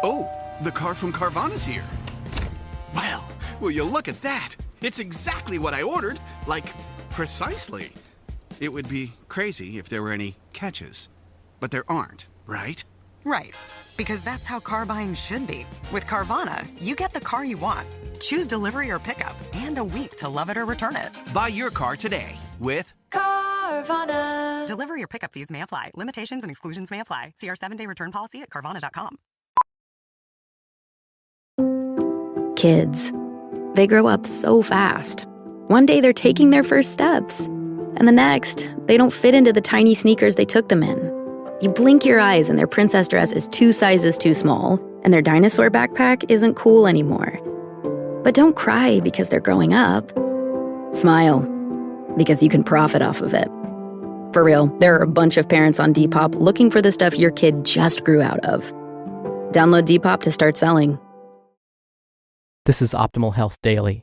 Oh, the car from Carvana's here. Well, will you look at that? It's exactly what I ordered. Like, precisely. It would be crazy if there were any catches. But there aren't, right? Right. Because that's how car buying should be. With Carvana, you get the car you want. Choose delivery or pickup and a week to love it or return it. Buy your car today with Carvana. Delivery or pickup fees may apply. Limitations and exclusions may apply. See our 7-day return policy at Carvana.com. Kids. They grow up so fast. One day they're taking their first steps. And the next, they don't fit into the tiny sneakers they took them in. You blink your eyes and their princess dress is 2 sizes too small, and their dinosaur backpack isn't cool anymore. But don't cry because they're growing up. Smile, because you can profit off of it. For real, there are a bunch of parents on Depop looking for the stuff your kid just grew out of. Download Depop to start selling. This is Optimal Health Daily.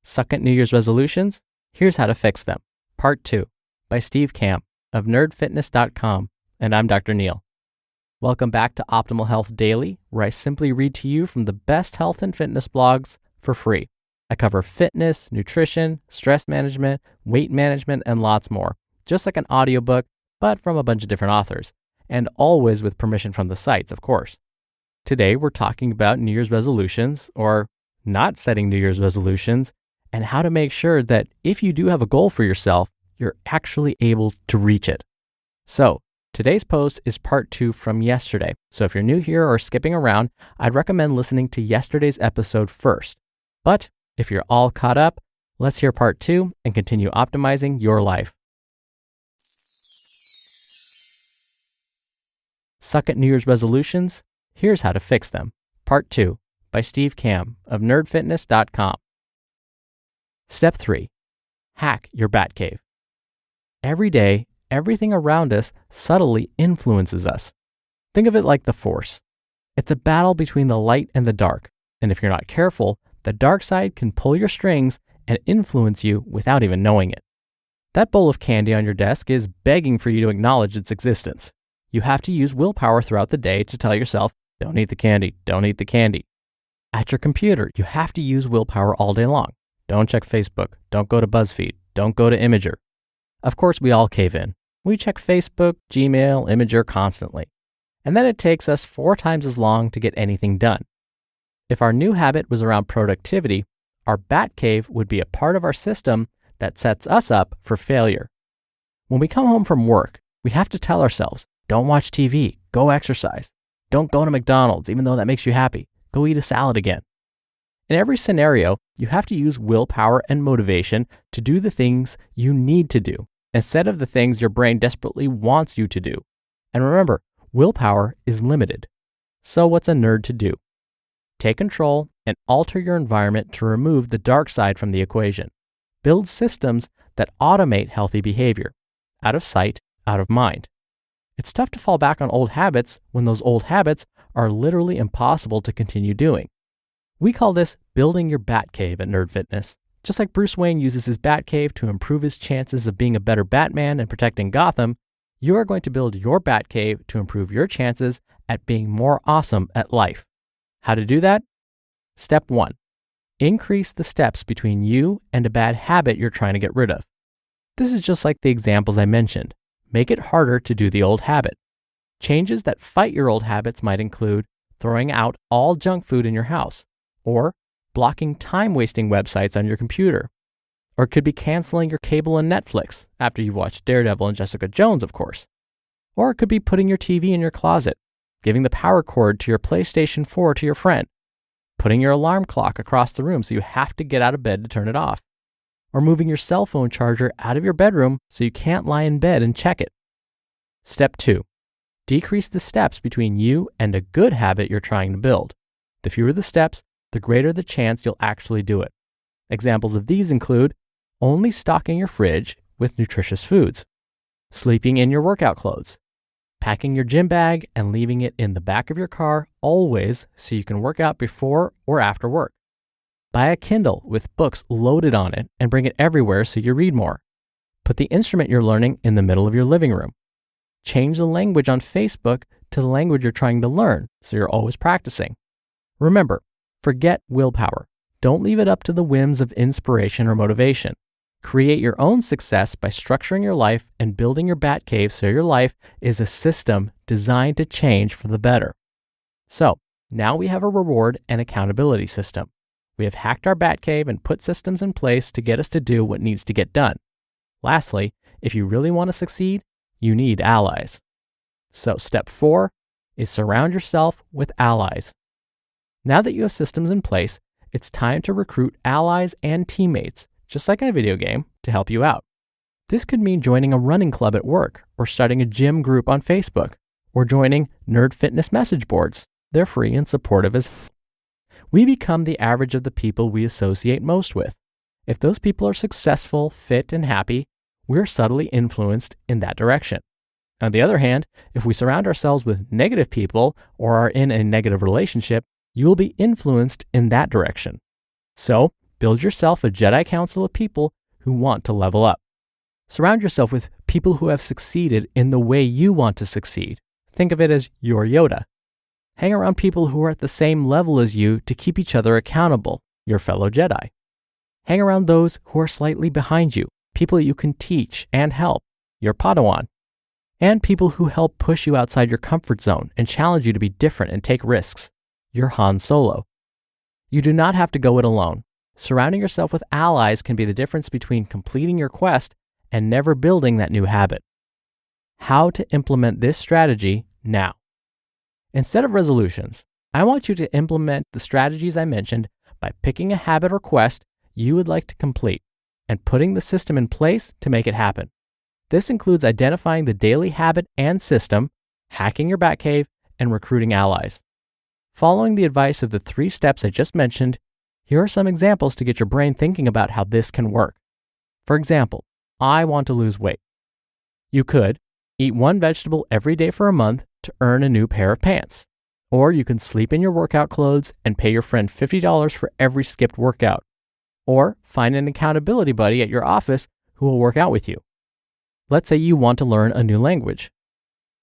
Suck at New Year's resolutions? Here's how to fix them. Part 2 by Steve Kamb of nerdfitness.com, and I'm Dr. Neil. Welcome back to Optimal Health Daily, where I simply read to you from the best health and fitness blogs for free. I cover fitness, nutrition, stress management, weight management, and lots more, just like an audiobook, but from a bunch of different authors, and always with permission from the sites, of course. Today, we're talking about New Year's resolutions, or not setting New Year's resolutions, and how to make sure that if you do have a goal for yourself, you're actually able to reach it. So, today's post is part 2 from yesterday. So if you're new here or skipping around, I'd recommend listening to yesterday's episode first. But if you're all caught up, let's hear part 2 and continue optimizing your life. Suck at New Year's resolutions? Here's how to fix them. Part 2 by Steve Kamb of nerdfitness.com. Step 3. Hack your Batcave. Every day, everything around us subtly influences us. Think of it like the Force. It's a battle between the light and the dark, and if you're not careful, the dark side can pull your strings and influence you without even knowing it. That bowl of candy on your desk is begging for you to acknowledge its existence. You have to use willpower throughout the day to tell yourself, don't eat the candy, don't eat the candy. At your computer, you have to use willpower all day long. Don't check Facebook, don't go to BuzzFeed, don't go to Imager. Of course, we all cave in. We check Facebook, Gmail, Imager constantly. And then it takes us 4 times as long to get anything done. If our new habit was around productivity, our Batcave would be a part of our system that sets us up for failure. When we come home from work, we have to tell ourselves, don't watch TV, go exercise. Don't go to McDonald's, even though that makes you happy. Go eat a salad again. In every scenario, you have to use willpower and motivation to do the things you need to do, instead of the things your brain desperately wants you to do. And remember, willpower is limited. So what's a nerd to do? Take control and alter your environment to remove the dark side from the equation. Build systems that automate healthy behavior. Out of sight, out of mind. It's tough to fall back on old habits when those old habits are literally impossible to continue doing. We call this building your Batcave at Nerd Fitness. Just like Bruce Wayne uses his Batcave to improve his chances of being a better Batman and protecting Gotham, you are going to build your Batcave to improve your chances at being more awesome at life. How to do that? Step 1. Increase the steps between you and a bad habit you're trying to get rid of. This is just like the examples I mentioned. Make it harder to do the old habit. Changes that fight your old habits might include throwing out all junk food in your house, or blocking time-wasting websites on your computer. Or it could be canceling your cable and Netflix after you've watched Daredevil and Jessica Jones, of course. Or it could be putting your TV in your closet, giving the power cord to your PlayStation 4 to your friend, putting your alarm clock across the room so you have to get out of bed to turn it off, or moving your cell phone charger out of your bedroom so you can't lie in bed and check it. Step 2. Decrease the steps between you and a good habit you're trying to build. The fewer the steps, the greater the chance you'll actually do it. Examples of these include only stocking your fridge with nutritious foods, sleeping in your workout clothes, packing your gym bag and leaving it in the back of your car always so you can work out before or after work. Buy a Kindle with books loaded on it and bring it everywhere so you read more. Put the instrument you're learning in the middle of your living room. Change the language on Facebook to the language you're trying to learn so you're always practicing. Remember, forget willpower. Don't leave it up to the whims of inspiration or motivation. Create your own success by structuring your life and building your Batcave so your life is a system designed to change for the better. So, now we have a reward and accountability system. We have hacked our Batcave and put systems in place to get us to do what needs to get done. Lastly, if you really want to succeed, you need allies. So step 4 is surround yourself with allies. Now that you have systems in place, it's time to recruit allies and teammates, just like in a video game, to help you out. This could mean joining a running club at work, or starting a gym group on Facebook, or joining Nerd Fitness message boards. They're free and supportive as we become the average of the people we associate most with. If those people are successful, fit, and happy, we're subtly influenced in that direction. On the other hand, if we surround ourselves with negative people or are in a negative relationship, you will be influenced in that direction. So, build yourself a Jedi Council of people who want to level up. Surround yourself with people who have succeeded in the way you want to succeed. Think of it as your Yoda. Hang around people who are at the same level as you to keep each other accountable, your fellow Jedi. Hang around those who are slightly behind you, people you can teach and help, your Padawan. And people who help push you outside your comfort zone and challenge you to be different and take risks, your Han Solo. You do not have to go it alone. Surrounding yourself with allies can be the difference between completing your quest and never building that new habit. How to implement this strategy now. Instead of resolutions, I want you to implement the strategies I mentioned by picking a habit or quest you would like to complete and putting the system in place to make it happen. This includes identifying the daily habit and system, hacking your Batcave, and recruiting allies. Following the advice of the 3 steps I just mentioned, here are some examples to get your brain thinking about how this can work. For example, I want to lose weight. You could eat 1 vegetable every day for a month to earn a new pair of pants. Or you can sleep in your workout clothes and pay your friend $50 for every skipped workout. Or find an accountability buddy at your office who will work out with you. Let's say you want to learn a new language.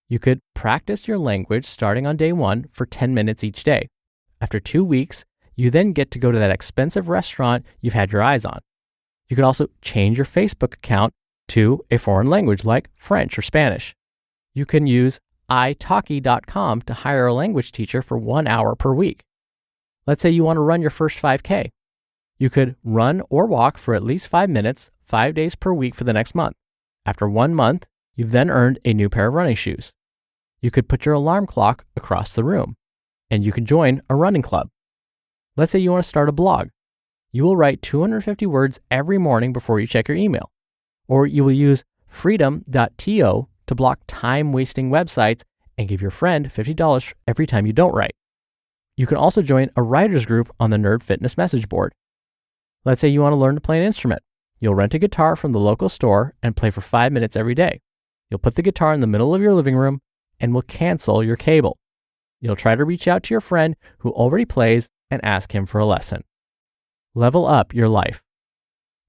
You could practice your language starting on day 1 for 10 minutes each day. After 2 weeks, you then get to go to that expensive restaurant you've had your eyes on. You could also change your Facebook account to a foreign language like French or Spanish. You can use italki.com to hire a language teacher for 1 hour per week. Let's say you want to run your first 5K. You could run or walk for at least 5 minutes, 5 days per week for the next month. After 1 month, you've then earned a new pair of running shoes. You could put your alarm clock across the room, and you could join a running club. Let's say you want to start a blog. You will write 250 words every morning before you check your email. Or you will use freedom.to to block time-wasting websites and give your friend $50 every time you don't write. You can also join a writer's group on the Nerd Fitness message board. Let's say you want to learn to play an instrument. You'll rent a guitar from the local store and play for 5 minutes every day. You'll put the guitar in the middle of your living room and will cancel your cable. You'll try to reach out to your friend who already plays and ask him for a lesson. Level up your life.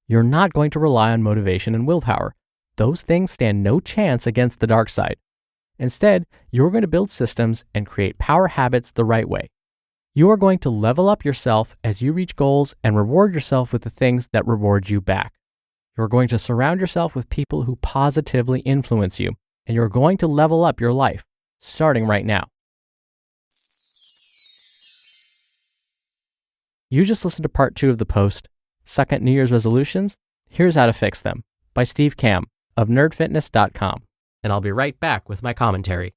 You're not going to rely on motivation and willpower. Those things stand no chance against the dark side. Instead, you're going to build systems and create power habits the right way. You are going to level up yourself as you reach goals and reward yourself with the things that reward you back. You're going to surround yourself with people who positively influence you, and you're going to level up your life, starting right now. You just listened to part 2 of the post, Suck at New Year's Resolutions? Here's How to Fix Them, by Steve Kamb of nerdfitness.com. And I'll be right back with my commentary.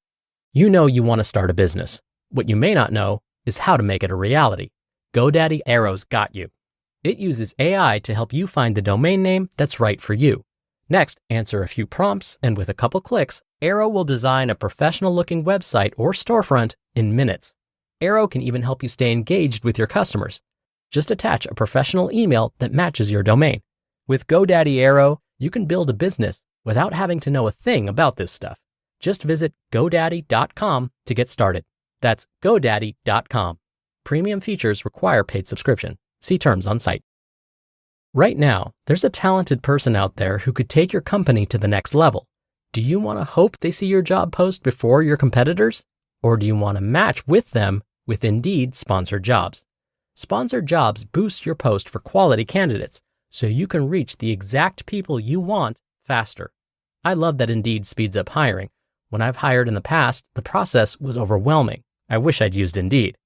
You know you want to start a business. What you may not know is how to make it a reality. GoDaddy Arrow's got you. It uses AI to help you find the domain name that's right for you. Next, answer a few prompts, and with a couple clicks, Arrow will design a professional-looking website or storefront in minutes. Arrow can even help you stay engaged with your customers. Just attach a professional email that matches your domain. With GoDaddy Arrow, you can build a business without having to know a thing about this stuff. Just visit GoDaddy.com to get started. That's GoDaddy.com. Premium features require paid subscription. See terms on site. Right now, there's a talented person out there who could take your company to the next level. Do you want to hope they see your job post before your competitors? Or do you want to match with them with Indeed Sponsored Jobs. Sponsored Jobs boosts your post for quality candidates so you can reach the exact people you want faster. I love that Indeed speeds up hiring. When I've hired in the past, the process was overwhelming. I wish I'd used Indeed.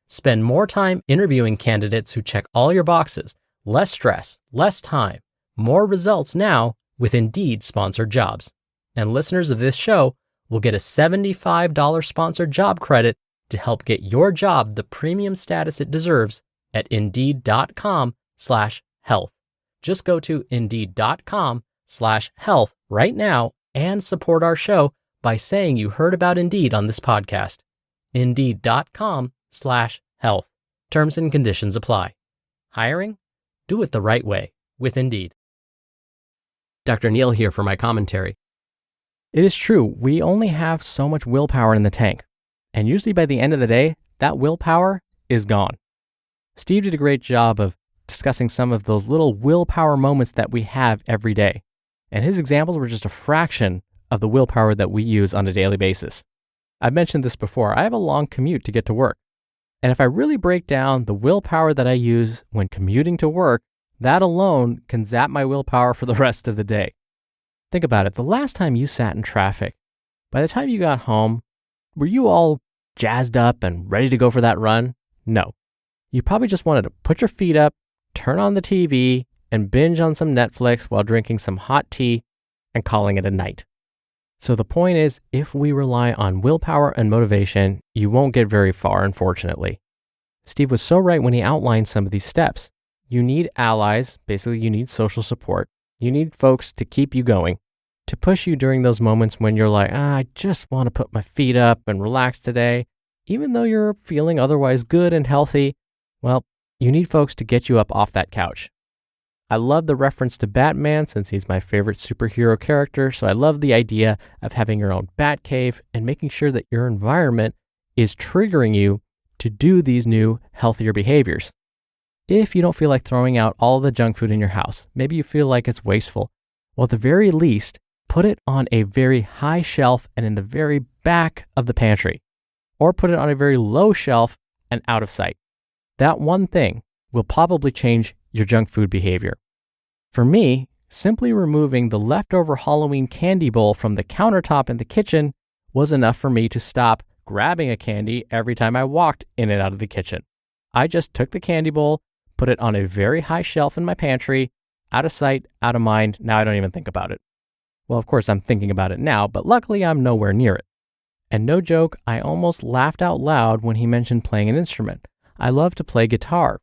Spend more time interviewing candidates who check all your boxes. Less stress, less time, more results now with Indeed Sponsored Jobs. And listeners of this show will get a $75 sponsored job credit to help get your job the premium status it deserves at Indeed.com/health. Just go to Indeed.com/health right now and support our show by saying you heard about Indeed on this podcast. Indeed.com/health. Terms and conditions apply. Hiring? Do it the right way with Indeed. Dr. Neil here for my commentary. It is true, we only have so much willpower in the tank. And usually by the end of the day, that willpower is gone. Steve did a great job of discussing some of those little willpower moments that we have every day. And his examples were just a fraction of the willpower that we use on a daily basis. I've mentioned this before. I have a long commute to get to work. And if I really break down the willpower that I use when commuting to work, that alone can zap my willpower for the rest of the day. Think about it. The last time you sat in traffic, by the time you got home, were you all jazzed up and ready to go for that run? No. You probably just wanted to put your feet up, turn on the TV, and binge on some Netflix while drinking some hot tea and calling it a night. So the point is, if we rely on willpower and motivation, you won't get very far, unfortunately. Steve was so right when he outlined some of these steps. You need allies, basically you need social support. You need folks to keep you going, to push you during those moments when you're like, I just want to put my feet up and relax today. Even though you're feeling otherwise good and healthy, well, you need folks to get you up off that couch. I love the reference to Batman since he's my favorite superhero character, so I love the idea of having your own bat cave and making sure that your environment is triggering you to do these new, healthier behaviors. If you don't feel like throwing out all the junk food in your house, maybe you feel like it's wasteful, well, at the very least, put it on a very high shelf and in the very back of the pantry, or put it on a very low shelf and out of sight. That one thing will probably change your junk food behavior. For me, simply removing the leftover Halloween candy bowl from the countertop in the kitchen was enough for me to stop grabbing a candy every time I walked in and out of the kitchen. I just took the candy bowl, put it on a very high shelf in my pantry, out of sight, out of mind. Now I don't even think about it. Well, of course, I'm thinking about it now, but luckily I'm nowhere near it. And no joke, I almost laughed out loud when he mentioned playing an instrument. I love to play guitar.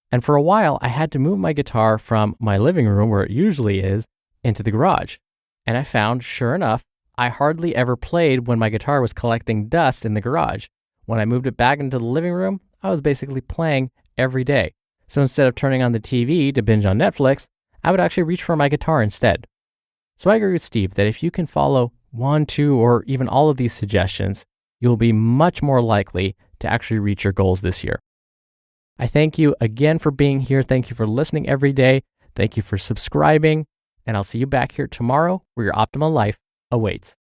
And for a while, I had to move my guitar from my living room, where it usually is, into the garage. And I found, sure enough, I hardly ever played when my guitar was collecting dust in the garage. When I moved it back into the living room, I was basically playing every day. So instead of turning on the TV to binge on Netflix, I would actually reach for my guitar instead. So I agree with Steve that if you can follow 1, 2, or even all of these suggestions, you'll be much more likely to actually reach your goals this year. I thank you again for being here. Thank you for listening every day. Thank you for subscribing. And I'll see you back here tomorrow where your optimal life awaits.